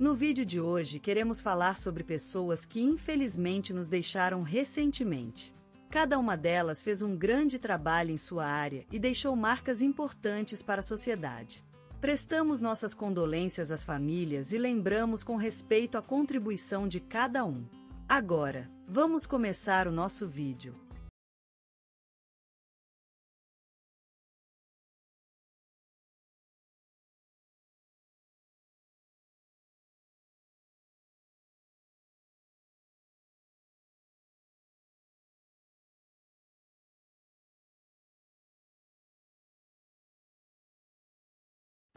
No vídeo de hoje queremos falar sobre pessoas que infelizmente nos deixaram recentemente. Cada uma delas fez um grande trabalho em sua área e deixou marcas importantes para a sociedade. Prestamos nossas condolências às famílias e lembramos com respeito a contribuição de cada um. Agora, vamos começar o nosso vídeo.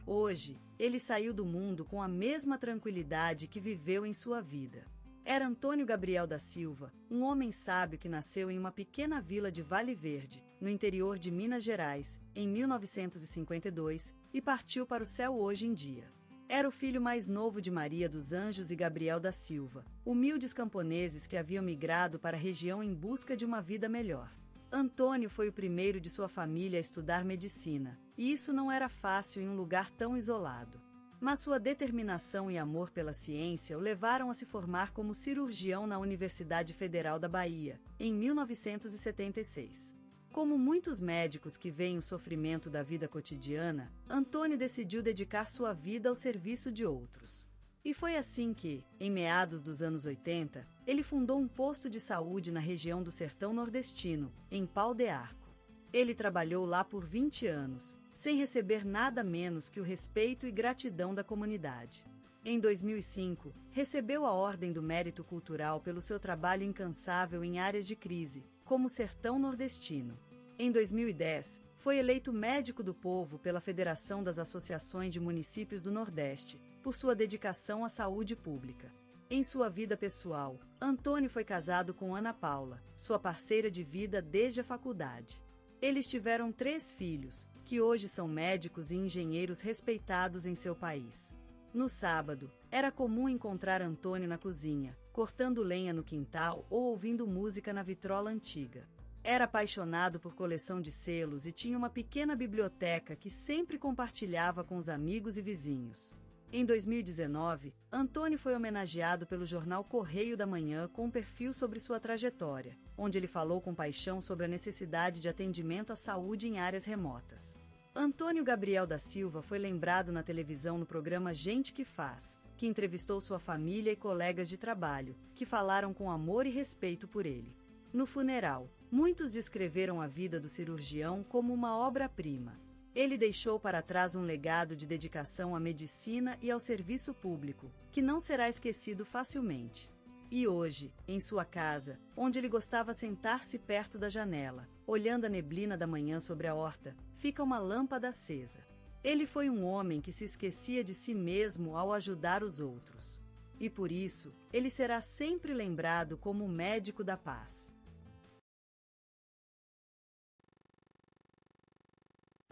Hoje, ele saiu do mundo com a mesma tranquilidade que viveu em sua vida. Era Antônio Gabriel da Silva, um homem sábio que nasceu em uma pequena vila de Vale Verde, no interior de Minas Gerais, em 1952, e partiu para o céu hoje em dia. Era o filho mais novo de Maria dos Anjos e Gabriel da Silva, humildes camponeses que haviam migrado para a região em busca de uma vida melhor. Antônio foi o primeiro de sua família a estudar medicina, e isso não era fácil em um lugar tão isolado. Mas sua determinação e amor pela ciência o levaram a se formar como cirurgião na Universidade Federal da Bahia, em 1976. Como muitos médicos que veem o sofrimento da vida cotidiana, Antônio decidiu dedicar sua vida ao serviço de outros. E foi assim que, em meados dos anos 80, ele fundou um posto de saúde na região do Sertão Nordestino, em Pau de Arco. Ele trabalhou lá por 20 anos, sem receber nada menos que o respeito e gratidão da comunidade. Em 2005, recebeu a Ordem do Mérito Cultural pelo seu trabalho incansável em áreas de crise, como o Sertão Nordestino. Em 2010, foi eleito Médico do Povo pela Federação das Associações de Municípios do Nordeste, por sua dedicação à saúde pública. Em sua vida pessoal, Antônio foi casado com Ana Paula, sua parceira de vida desde a faculdade. Eles tiveram 3 filhos, que hoje são médicos e engenheiros respeitados em seu país. No sábado, era comum encontrar Antônio na cozinha, cortando lenha no quintal ou ouvindo música na vitrola antiga. Era apaixonado por coleção de selos e tinha uma pequena biblioteca que sempre compartilhava com os amigos e vizinhos. Em 2019, Antônio foi homenageado pelo jornal Correio da Manhã com um perfil sobre sua trajetória, onde ele falou com paixão sobre a necessidade de atendimento à saúde em áreas remotas. Antônio Gabriel da Silva foi lembrado na televisão no programa Gente que Faz, que entrevistou sua família e colegas de trabalho, que falaram com amor e respeito por ele. No funeral, muitos descreveram a vida do cirurgião como uma obra-prima. Ele deixou para trás um legado de dedicação à medicina e ao serviço público, que não será esquecido facilmente. E hoje, em sua casa, onde ele gostava sentar-se perto da janela, olhando a neblina da manhã sobre a horta, fica uma lâmpada acesa. Ele foi um homem que se esquecia de si mesmo ao ajudar os outros. E por isso, ele será sempre lembrado como o médico da paz.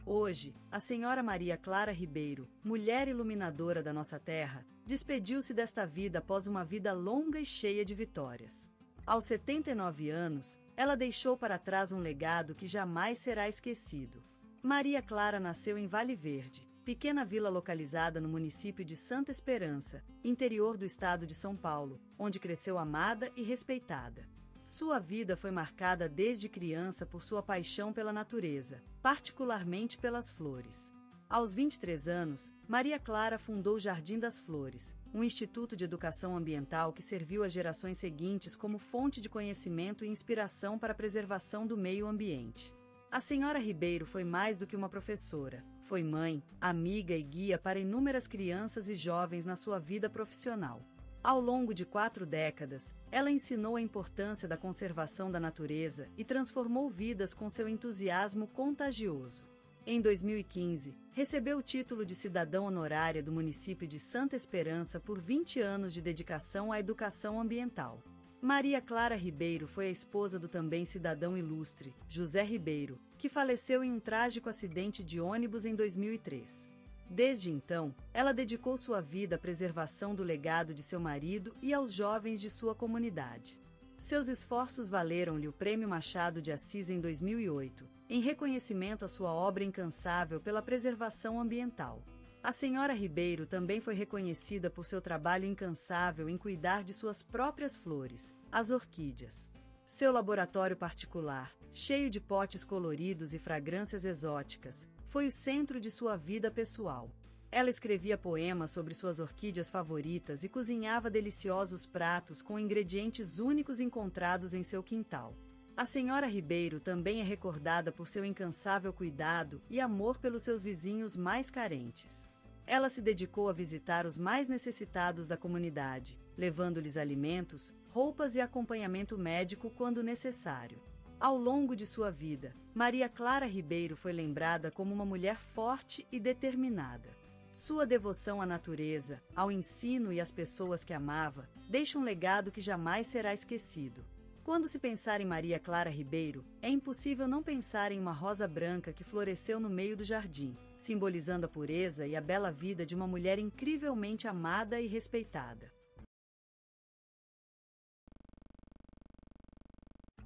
Hoje, a senhora Maria Clara Ribeiro, mulher iluminadora da nossa terra, despediu-se desta vida após uma vida longa e cheia de vitórias. Aos 79 anos, ela deixou para trás um legado que jamais será esquecido. Maria Clara nasceu em Vale Verde, pequena vila localizada no município de Santa Esperança, interior do estado de São Paulo, onde cresceu amada e respeitada. Sua vida foi marcada desde criança por sua paixão pela natureza, particularmente pelas flores. Aos 23 anos, Maria Clara fundou o Jardim das Flores, um instituto de educação ambiental que serviu às gerações seguintes como fonte de conhecimento e inspiração para a preservação do meio ambiente. A senhora Ribeiro foi mais do que uma professora, foi mãe, amiga e guia para inúmeras crianças e jovens na sua vida profissional. Ao longo de 4 décadas, ela ensinou a importância da conservação da natureza e transformou vidas com seu entusiasmo contagioso. Em 2015, recebeu o título de cidadã honorária do município de Santa Esperança por 20 anos de dedicação à educação ambiental. Maria Clara Ribeiro foi a esposa do também cidadão ilustre, José Ribeiro, que faleceu em um trágico acidente de ônibus em 2003. Desde então, ela dedicou sua vida à preservação do legado de seu marido e aos jovens de sua comunidade. Seus esforços valeram-lhe o Prêmio Machado de Assis em 2008, em reconhecimento à sua obra incansável pela preservação ambiental. A senhora Ribeiro também foi reconhecida por seu trabalho incansável em cuidar de suas próprias flores, as orquídeas. Seu laboratório particular, cheio de potes coloridos e fragrâncias exóticas, foi o centro de sua vida pessoal. Ela escrevia poemas sobre suas orquídeas favoritas e cozinhava deliciosos pratos com ingredientes únicos encontrados em seu quintal. A senhora Ribeiro também é recordada por seu incansável cuidado e amor pelos seus vizinhos mais carentes. Ela se dedicou a visitar os mais necessitados da comunidade, levando-lhes alimentos, roupas e acompanhamento médico quando necessário. Ao longo de sua vida, Maria Clara Ribeiro foi lembrada como uma mulher forte e determinada. Sua devoção à natureza, ao ensino e às pessoas que amava, deixa um legado que jamais será esquecido. Quando se pensar em Maria Clara Ribeiro, é impossível não pensar em uma rosa branca que floresceu no meio do jardim, simbolizando a pureza e a bela vida de uma mulher incrivelmente amada e respeitada.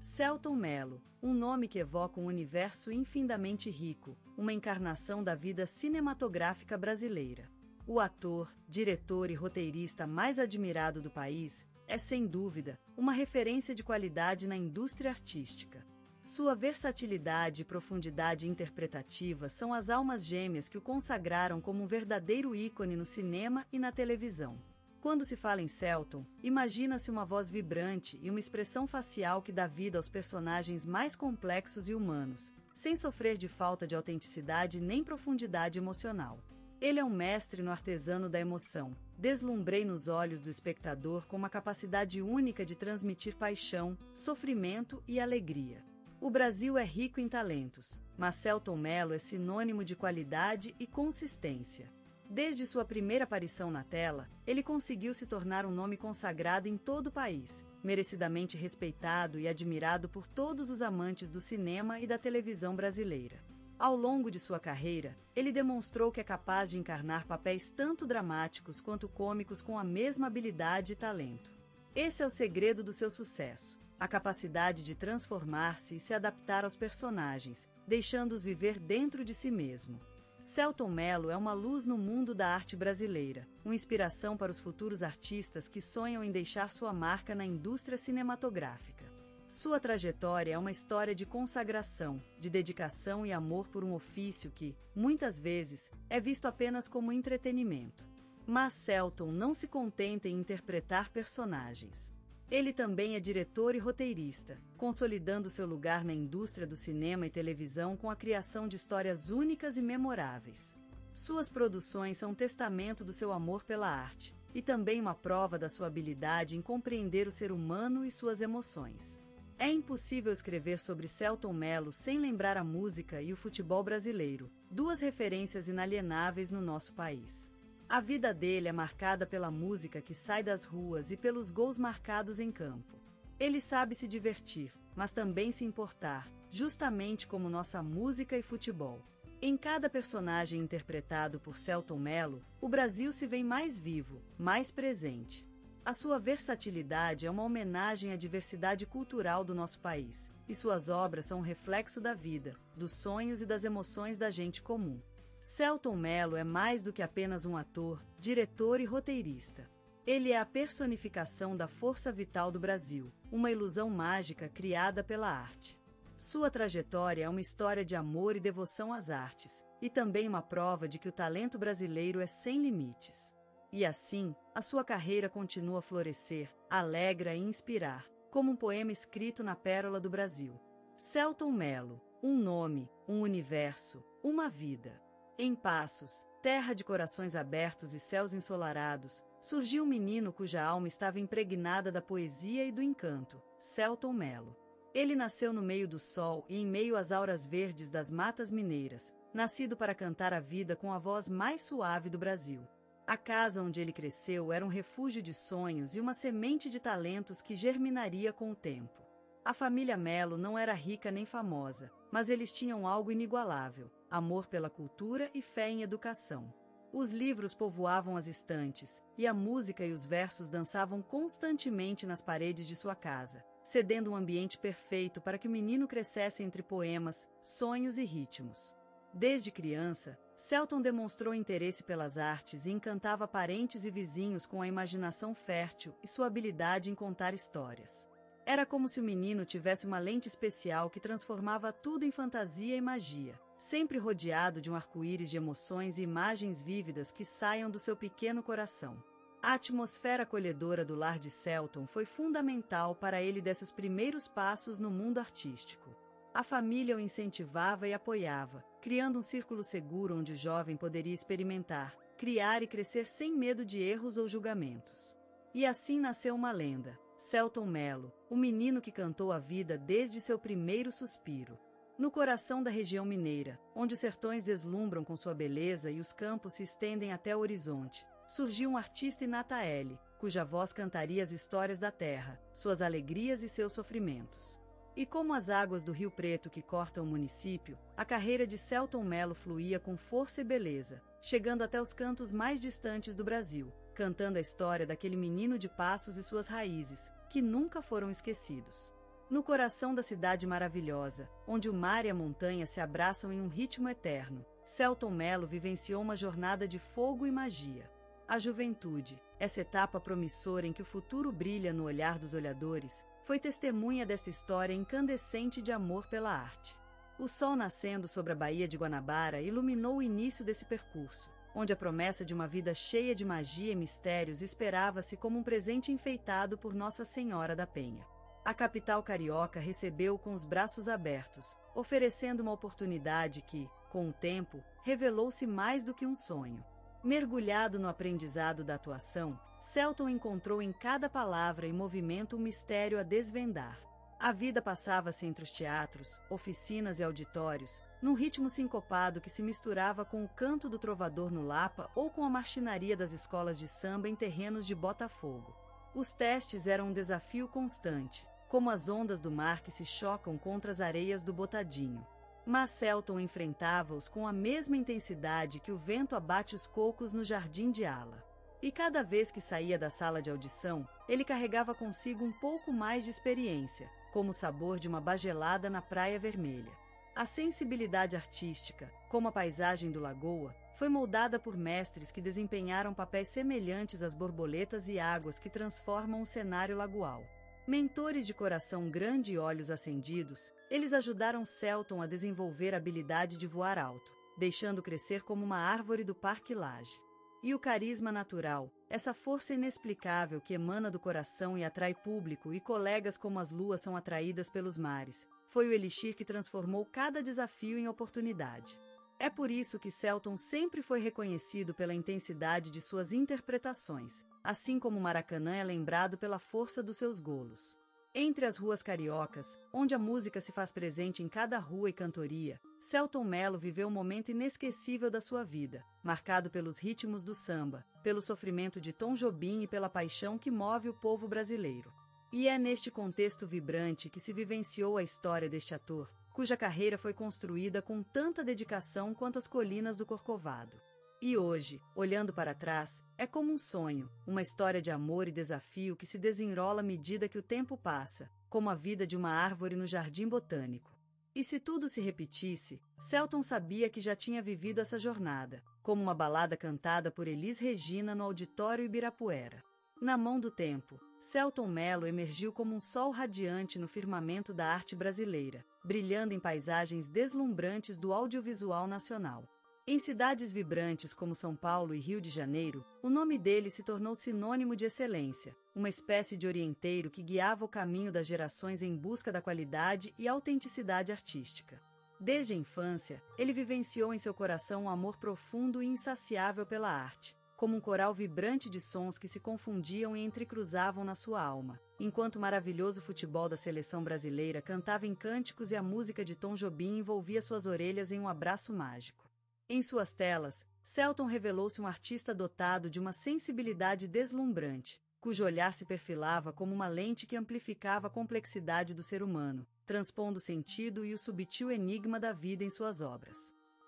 Selton Mello, um nome que evoca um universo infinitamente rico, uma encarnação da vida cinematográfica brasileira. O ator, diretor e roteirista mais admirado do país, é sem dúvida uma referência de qualidade na indústria artística. Sua versatilidade e profundidade interpretativa são as almas gêmeas que o consagraram como um verdadeiro ícone no cinema e na televisão. Quando se fala em Selton, imagina-se uma voz vibrante e uma expressão facial que dá vida aos personagens mais complexos e humanos, sem sofrer de falta de autenticidade nem profundidade emocional. Ele é um mestre no artesano da emoção. Deslumbrei nos olhos do espectador com uma capacidade única de transmitir paixão, sofrimento e alegria. O Brasil é rico em talentos, mas Selton Mello é sinônimo de qualidade e consistência. Desde sua primeira aparição na tela, ele conseguiu se tornar um nome consagrado em todo o país, merecidamente respeitado e admirado por todos os amantes do cinema e da televisão brasileira. Ao longo de sua carreira, ele demonstrou que é capaz de encarnar papéis tanto dramáticos quanto cômicos com a mesma habilidade e talento. Esse é o segredo do seu sucesso, a capacidade de transformar-se e se adaptar aos personagens, deixando-os viver dentro de si mesmo. Selton Mello é uma luz no mundo da arte brasileira, uma inspiração para os futuros artistas que sonham em deixar sua marca na indústria cinematográfica. Sua trajetória é uma história de consagração, de dedicação e amor por um ofício que, muitas vezes, é visto apenas como entretenimento. Mas Selton não se contenta em interpretar personagens. Ele também é diretor e roteirista, consolidando seu lugar na indústria do cinema e televisão com a criação de histórias únicas e memoráveis. Suas produções são testamento do seu amor pela arte, e também uma prova da sua habilidade em compreender o ser humano e suas emoções. É impossível escrever sobre Selton Mello sem lembrar a música e o futebol brasileiro, duas referências inalienáveis no nosso país. A vida dele é marcada pela música que sai das ruas e pelos gols marcados em campo. Ele sabe se divertir, mas também se importar, justamente como nossa música e futebol. Em cada personagem interpretado por Selton Mello, o Brasil se vê mais vivo, mais presente. A sua versatilidade é uma homenagem à diversidade cultural do nosso país, e suas obras são um reflexo da vida, dos sonhos e das emoções da gente comum. Selton Mello é mais do que apenas um ator, diretor e roteirista. Ele é a personificação da força vital do Brasil, uma ilusão mágica criada pela arte. Sua trajetória é uma história de amor e devoção às artes, e também uma prova de que o talento brasileiro é sem limites. E assim, a sua carreira continua a florescer, alegra e inspirar, como um poema escrito na pérola do Brasil. Selton Mello, um nome, um universo, uma vida. Em Passos, terra de corações abertos e céus ensolarados, surgiu um menino cuja alma estava impregnada da poesia e do encanto, Selton Mello. Ele nasceu no meio do sol e em meio às auras verdes das matas mineiras, nascido para cantar a vida com a voz mais suave do Brasil. A casa onde ele cresceu era um refúgio de sonhos e uma semente de talentos que germinaria com o tempo. A família Mello não era rica nem famosa, mas eles tinham algo inigualável: amor pela cultura e fé em educação. Os livros povoavam as estantes, e a música e os versos dançavam constantemente nas paredes de sua casa, cedendo um ambiente perfeito para que o menino crescesse entre poemas, sonhos e ritmos. Desde criança, Selton demonstrou interesse pelas artes e encantava parentes e vizinhos com a imaginação fértil e sua habilidade em contar histórias. Era como se o menino tivesse uma lente especial que transformava tudo em fantasia e magia, sempre rodeado de um arco-íris de emoções e imagens vívidas que saiam do seu pequeno coração. A atmosfera acolhedora do lar de Selton foi fundamental para ele dar seus primeiros passos no mundo artístico. A família o incentivava e apoiava, criando um círculo seguro onde o jovem poderia experimentar, criar e crescer sem medo de erros ou julgamentos. E assim nasceu uma lenda, Selton Mello, o menino que cantou a vida desde seu primeiro suspiro. No coração da região mineira, onde os sertões deslumbram com sua beleza e os campos se estendem até o horizonte, surgiu um artista Inataele, cuja voz cantaria as histórias da terra, suas alegrias e seus sofrimentos. E como as águas do Rio Preto que cortam o município, a carreira de Selton Mello fluía com força e beleza, chegando até os cantos mais distantes do Brasil, cantando a história daquele menino de Passos e suas raízes, que nunca foram esquecidos. No coração da cidade maravilhosa, onde o mar e a montanha se abraçam em um ritmo eterno, Selton Mello vivenciou uma jornada de fogo e magia. A juventude, essa etapa promissora em que o futuro brilha no olhar dos olhadores, foi testemunha desta história incandescente de amor pela arte. O sol nascendo sobre a Baía de Guanabara iluminou o início desse percurso, onde a promessa de uma vida cheia de magia e mistérios esperava-se como um presente enfeitado por Nossa Senhora da Penha. A capital carioca recebeu-o com os braços abertos, oferecendo uma oportunidade que, com o tempo, revelou-se mais do que um sonho. Mergulhado no aprendizado da atuação, Selton encontrou em cada palavra e movimento um mistério a desvendar. A vida passava-se entre os teatros, oficinas e auditórios, num ritmo sincopado que se misturava com o canto do trovador no Lapa ou com a marcenaria das escolas de samba em terrenos de Botafogo. Os testes eram um desafio constante, como as ondas do mar que se chocam contra as areias do Botadinho. Mas Selton enfrentava-os com a mesma intensidade que o vento abate os cocos no jardim de Ala. E cada vez que saía da sala de audição, ele carregava consigo um pouco mais de experiência, como o sabor de uma bagelada na Praia Vermelha. A sensibilidade artística, como a paisagem do Lagoa, foi moldada por mestres que desempenharam papéis semelhantes às borboletas e águas que transformam o cenário lagoal. Mentores de coração grande e olhos acendidos, eles ajudaram Selton a desenvolver a habilidade de voar alto, deixando crescer como uma árvore do Parque Lage. E o carisma natural, essa força inexplicável que emana do coração e atrai público e colegas como as luas são atraídas pelos mares, foi o elixir que transformou cada desafio em oportunidade. É por isso que Selton sempre foi reconhecido pela intensidade de suas interpretações, assim como o Maracanã é lembrado pela força dos seus golos. Entre as ruas cariocas, onde a música se faz presente em cada rua e cantoria, Selton Mello viveu um momento inesquecível da sua vida, marcado pelos ritmos do samba, pelo sofrimento de Tom Jobim e pela paixão que move o povo brasileiro. E é neste contexto vibrante que se vivenciou a história deste ator, cuja carreira foi construída com tanta dedicação quanto as colinas do Corcovado. E hoje, olhando para trás, é como um sonho, uma história de amor e desafio que se desenrola à medida que o tempo passa, como a vida de uma árvore no jardim botânico. E se tudo se repetisse, Selton sabia que já tinha vivido essa jornada, como uma balada cantada por Elis Regina no Auditório Ibirapuera. Na mão do tempo, Selton Mello emergiu como um sol radiante no firmamento da arte brasileira, brilhando em paisagens deslumbrantes do audiovisual nacional. Em cidades vibrantes como São Paulo e Rio de Janeiro, o nome dele se tornou sinônimo de excelência, uma espécie de orienteiro que guiava o caminho das gerações em busca da qualidade e autenticidade artística. Desde a infância, ele vivenciou em seu coração um amor profundo e insaciável pela arte, como um coral vibrante de sons que se confundiam e entrecruzavam na sua alma, enquanto o maravilhoso futebol da seleção brasileira cantava em cânticos e a música de Tom Jobim envolvia suas orelhas em um abraço mágico. Em suas telas, Selton revelou-se um artista dotado de uma sensibilidade deslumbrante, cujo olhar se perfilava como uma lente que amplificava a complexidade do ser humano, transpondo o sentido e o subtil enigma da vida em suas obras.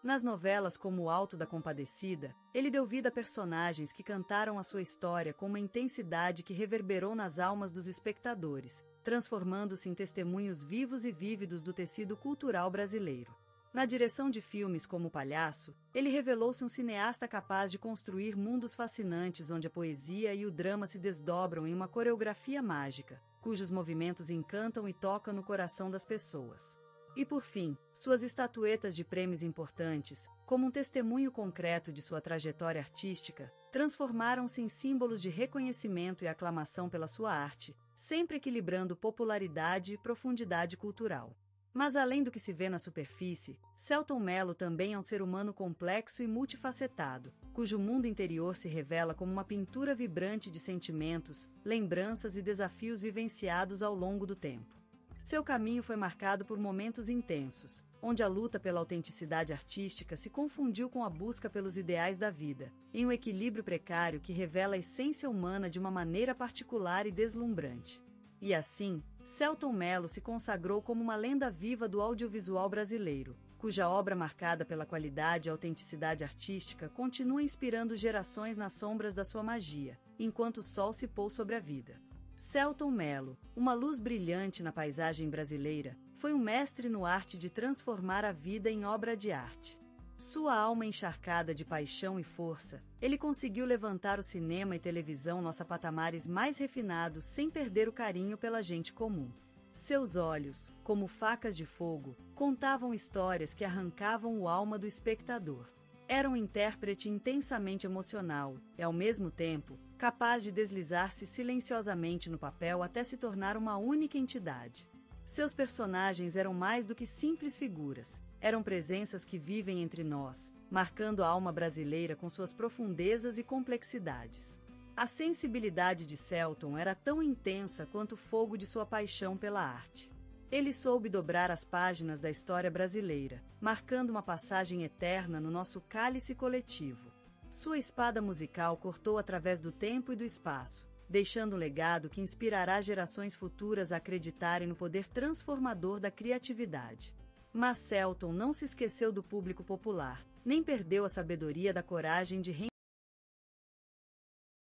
Nas novelas como O Alto da Compadecida, ele deu vida a personagens que cantaram a sua história com uma intensidade que reverberou nas almas dos espectadores, transformando-se em testemunhos vivos e vívidos do tecido cultural brasileiro. Na direção de filmes como O Palhaço, ele revelou-se um cineasta capaz de construir mundos fascinantes onde a poesia e o drama se desdobram em uma coreografia mágica, cujos movimentos encantam e tocam no coração das pessoas. E por fim, suas estatuetas de prêmios importantes, como um testemunho concreto de sua trajetória artística, transformaram-se em símbolos de reconhecimento e aclamação pela sua arte, sempre equilibrando popularidade e profundidade cultural. Mas além do que se vê na superfície, Selton Mello também é um ser humano complexo e multifacetado, cujo mundo interior se revela como uma pintura vibrante de sentimentos, lembranças e desafios vivenciados ao longo do tempo. Seu caminho foi marcado por momentos intensos, onde a luta pela autenticidade artística se confundiu com a busca pelos ideais da vida, em um equilíbrio precário que revela a essência humana de uma maneira particular e deslumbrante. E assim, Selton Mello se consagrou como uma lenda viva do audiovisual brasileiro, cuja obra marcada pela qualidade e autenticidade artística continua inspirando gerações nas sombras da sua magia, enquanto o sol se pôs sobre a vida. Selton Mello, uma luz brilhante na paisagem brasileira, foi um mestre no arte de transformar a vida em obra de arte. Sua alma encharcada de paixão e força, ele conseguiu levantar o cinema e televisão a patamares mais refinados sem perder o carinho pela gente comum. Seus olhos, como facas de fogo, contavam histórias que arrancavam o alma do espectador. Era um intérprete intensamente emocional e, ao mesmo tempo, capaz de deslizar-se silenciosamente no papel até se tornar uma única entidade. Seus personagens eram mais do que simples figuras, eram presenças que vivem entre nós, marcando a alma brasileira com suas profundezas e complexidades. A sensibilidade de Selton era tão intensa quanto o fogo de sua paixão pela arte. Ele soube dobrar as páginas da história brasileira, marcando uma passagem eterna no nosso cálice coletivo. Sua espada musical cortou através do tempo e do espaço, deixando um legado que inspirará gerações futuras a acreditarem no poder transformador da criatividade. Mas Selton não se esqueceu do público popular, nem perdeu a sabedoria da coragem de